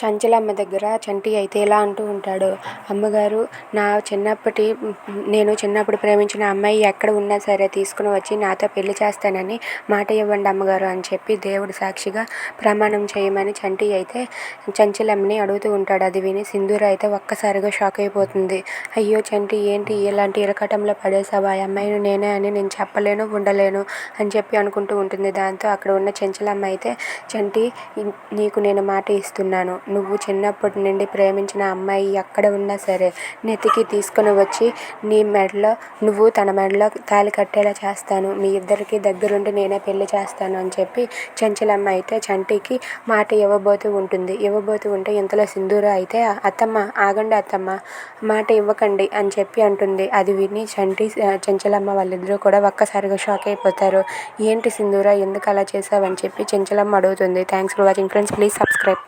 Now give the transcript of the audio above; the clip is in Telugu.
చంచలమ్మ దగ్గర చంటి అయితే ఇలా అంటూ ఉంటాడు. అమ్మగారు, నేను చిన్నప్పుడు ప్రేమించిన అమ్మాయి ఎక్కడ ఉన్నా సరే తీసుకుని వచ్చి నాతో పెళ్లి చేస్తానని మాట ఇవ్వండి అమ్మగారు అని చెప్పి దేవుడు సాక్షిగా ప్రమాణం చేయమని చంటి అయితే చంచలమ్మని అడుగుతూ ఉంటాడు. అది విని సింధూర అయితే ఒక్కసారిగా షాక్ అయిపోతుంది. అయ్యో చంటి, ఏంటి ఇలాంటి ఇరకటంలో పడేసావా? ఆ అమ్మాయిని నేనే అని నేను చెప్పలేను, ఉండలేను అని చెప్పి అనుకుంటూ ఉంటుంది. దాంతో అక్కడ ఉన్న చంచలమ్మ అయితే, చంటి, నీకు నేను మాట ఇస్తున్నాను, నువ్వు చిన్నప్పటి నుండి ప్రేమించిన అమ్మాయి ఎక్కడ ఉన్నా సరే నెతికి తీసుకుని వచ్చి నువ్వు తన మెడలో తాళి కట్టేలా చేస్తాను, మీ ఇద్దరికి దగ్గరుండి నేనే పెళ్లి చేస్తాను అని చెప్పి చంచలమ్మ అయితే చంటికి మాట ఇవ్వబోతూ ఉంటే ఇంతలో సింధూర అయితే, అత్తమ్మ ఆగండి అత్తమ్మ, మాట ఇవ్వకండి అని చెప్పి అంటుంది. అది విని చంచలమ్మ వాళ్ళిద్దరూ కూడా ఒక్కసారిగా షాక్ అయిపోతారు. ఏంటి సింధూర, ఎందుకు అలా చేసావని చెప్పి చంచలమ్మ అడుగుతుంది. Thanks for watching friends, please subscribe.